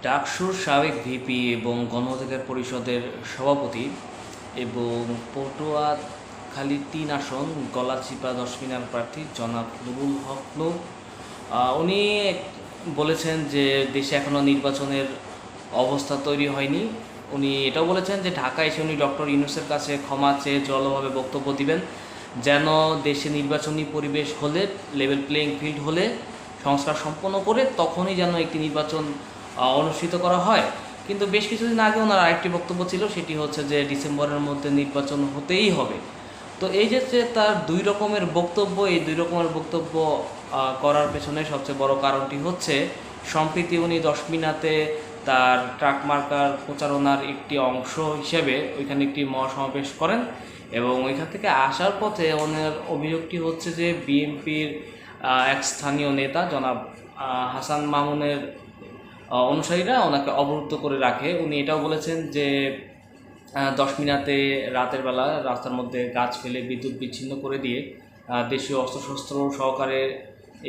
ডাকসুর সাবেক ভিপি এবং গণ অধিকার পরিষদের সভাপতি এবং পটুয়াখালী ৩ আসন গলাচিপা ১০ মিনার প্রার্থী জনাব নুরুল হক নূর উনি বলেছেন যে দেশে এখনও নির্বাচনের অবস্থা তৈরি হয়নি। উনি এটাও বলেছেন যে ঢাকা এসে উনি ডক্টর ইউনূসের কাছে ক্ষমা চেয়ে জলভাবে বক্তব্য দিবেন, যেন দেশে নির্বাচনী পরিবেশ হলে, লেভেল প্লেয়িং ফিল্ড হলে, সংস্কার সম্পন্ন করে তখনই যেন একটি নির্বাচন অনুষ্ঠিত করা হয়। কিন্তু বেশ কিছুদিন আগে ওনার আরেকটি বক্তব্য ছিল, সেটি হচ্ছে যে ডিসেম্বরের মধ্যে নির্বাচন হতেই হবে। তো এই যে তার দুই রকমের বক্তব্য, এই দুই রকমের বক্তব্য করার পেছনে সবচেয়ে বড় কারণটি হচ্ছে সম্প্রতি উনি ১০ মিনাতে তার ট্রাক মার্কার প্রচারণার একটি অংশ হিসেবে ওইখানে একটি মহাসমাবেশ করেন এবং ওইখান থেকে আসার পথে ওনার অভিযোগটি হচ্ছে যে বিএনপির এক স্থানীয় নেতা জনাব হাসান মামুনের অনুসারীরা ওনাকে অবরুদ্ধ করে রাখে। উনি এটাও বলেছেন যে ১০ মিনাতে রাতের বেলা রাস্তার মধ্যে গাছ ফেলে বিদ্যুৎ বিচ্ছিন্ন করে দিয়ে দেশীয় অস্ত্রশস্ত্র সহকারে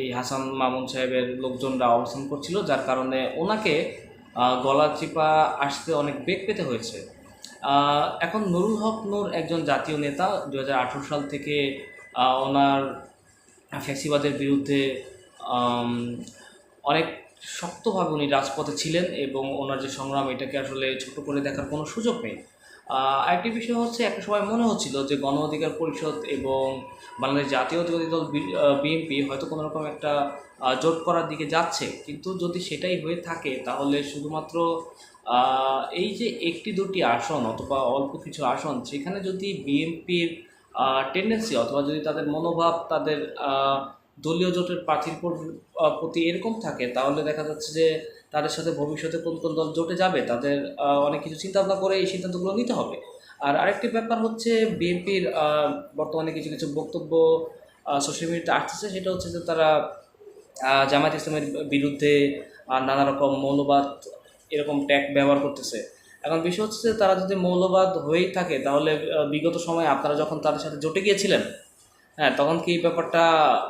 এই হাসান মামুন সাহেবের লোকজনরা অবস্থান করছিল, যার কারণে ওনাকে গলাচিপা আসতে অনেক বেগ পেতে হয়েছে। এখন নুরুল হক নূর একজন জাতীয় নেতা। ২০১৮ সাল থেকে ওনার ফ্যাসিবাদের বিরুদ্ধে অনেক শক্তভাবে উনি রাজপথে ছিলেন এবং ওনার যে সংগ্রাম, এটাকে আসলে ছোট করে দেখার কোনো সুযোগ নেই। আরেকটি বিষয় হচ্ছে, একটা সময় মনে হচ্ছিল যে গণ অধিকার পরিষদ এবং বাংলাদেশ জাতীয়তাবাদী দল বিএনপি হয়তো কোনো রকম একটা জোট করার দিকে যাচ্ছে, কিন্তু যদি সেটাই হয়ে থাকে তাহলে শুধুমাত্র এই যে একটি দুটি আসন অথবা অল্প কিছু আসন, সেখানে যদি বিএনপির টেন্ডেন্সি অথবা যদি তাদের মনোভাব তাদের দলীয় জোটের প্রার্থীর প্রতি এরকম থাকে, তাহলে দেখা যাচ্ছে যে তাদের সাথে ভবিষ্যতে কোন কোন দল জোটে যাবে তাদের অনেক কিছু চিন্তাভাবনা করে এই সিদ্ধান্তগুলো নিতে হবে। আর আরেকটি ব্যাপার হচ্ছে, বিএনপির বর্তমানে কিছু কিছু বক্তব্য সোশ্যাল মিডিয়াতে আসতেছে, সেটা হচ্ছে যে তারা জামায়াত ইসলামের বিরুদ্ধে নানা রকম মৌলবাদ এরকম ট্যাগ ব্যবহার করতেছে। এখন বিষয় হচ্ছে যে তারা যদি মৌলবাদ হয়েই থাকে, তাহলে বিগত সময়ে আপনারা যখন তাদের সাথে জোটে গিয়েছিলেন, হ্যাঁ, তখন কি ব্যাপারটা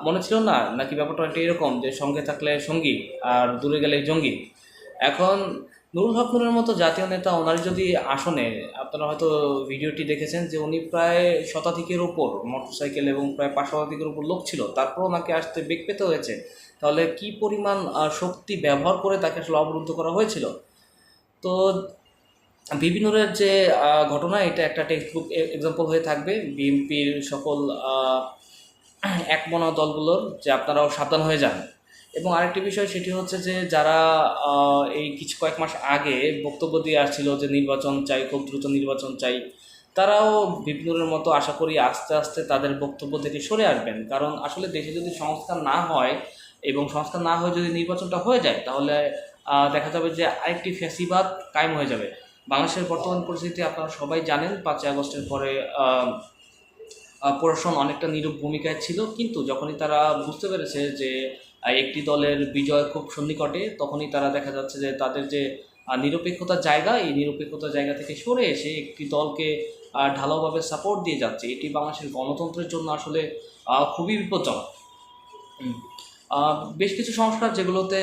মনে ছিল না? নাকি ব্যাপারটা একটা এরকম যে সঙ্গে থাকলে সঙ্গী আর দূরে গেলে জঙ্গি? এখন নুরুল হক নূরের মতো জাতীয় নেতা, ওনার যদি আসনে, আপনারা হয়তো ভিডিওটি দেখেছেন যে উনি প্রায় শতাধিকের উপর মোটরসাইকেল এবং প্রায় ৫ শতাধিকের উপর লোক ছিল, তারপর ওনাকে আসতে বেগ পেতে হয়েছে। তাহলে কি পরিমাণ শক্তি ব্যবহার করে তাকে আসলে অবরুদ্ধ করা হয়েছিল। তো বিপিনুরের যে ঘটনা, এটা একটা টেক্সটবুক এক্সাম্পল হয়ে থাকবে বিএনপির সকল একমনা দলগুলোর, যে আপনারাও সাবধান হয়ে যান। এবং আরেকটি বিষয়, সেটি হচ্ছে যে যারা এই কয়েক মাস আগে বক্তব্য দিয়ে আসছিল যে নির্বাচন চাই, খুব দ্রুত নির্বাচন চাই, তারাও বিপিনুরের মতো আশা করি আস্তে আস্তে তাদের বক্তব্য থেকে সরে আসবেন। কারণ আসলে দেশে যদি সংস্কার না হয় এবং সংস্কার না হয়ে যদি নির্বাচনটা হয়ে যায়, তাহলে দেখা যাবে যে আরেকটি ফ্যাসিবাদ কায়েম হয়ে যাবে। বাংলাদেশের বর্তমান পরিস্থিতি আপনারা সবাই জানেন, ৫ই আগস্টের পরে প্রশাসন অনেকটা নীরব ভূমিকায় ছিল, কিন্তু যখনই তারা বুঝতে পেরেছে যে একটি দলের বিজয় খুব সন্নিকটে, তখনই তারা দেখা যাচ্ছে যে তাদের যে নিরপেক্ষতার জায়গা, এই নিরপেক্ষতার জায়গা থেকে সরে এসে একটি দলকে ঢালাওভাবে সাপোর্ট দিয়ে যাচ্ছে। এটি বাংলাদেশের গণতন্ত্রের জন্য আসলে খুবই বিপজ্জনক। বেশ কিছু সংস্কার যেগুলোতে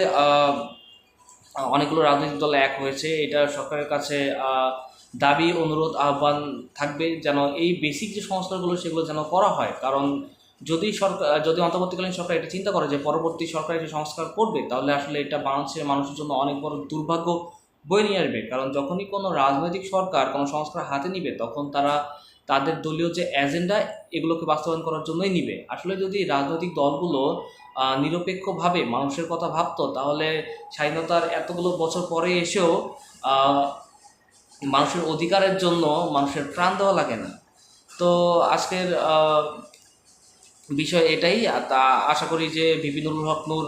অনেকগুলো রাজনৈতিক দল এক হয়েছে, এটা সরকারের কাছে দাবি, অনুরোধ, আহ্বান থাকবে যেন এই বেসিক যে সংস্কারগুলো সেগুলো যেন করা হয়। কারণ যদি অন্তর্বর্তীকালীন সরকার এটা চিন্তা করে যে পরবর্তী সরকার যে সংস্কার করবে, তাহলে আসলে এটা বাংলাদেশের মানুষের জন্য অনেক বড় দুর্ভাগ্য বয়ে নিয়ে আসবে। কারণ যখনই কোনো রাজনৈতিক সরকার কোনো সংস্কার হাতে নিবে, তখন তারা তাদের দলীয় যে এজেন্ডা, এগুলোকে বাস্তবায়ন করার জন্যই নিবে। আসলে যদি রাজনৈতিক দলগুলো নিরপেক্ষভাবে মানুষের কথা ভাবতো, তাহলে স্বাধীনতার এতগুলো বছর পরে এসেও মানুষের অধিকারের জন্য মানুষের প্রাণ দেওয়া লাগে না। তো আজকের বিষয় এটাই। তা আশা করি যে ভিপি নুরুল হক নূর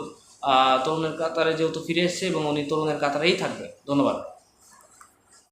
তরুণের কাতারে যেহেতু ফিরে এসছে এবং উনি তরুণের কাতারেই থাকবে। ধন্যবাদ।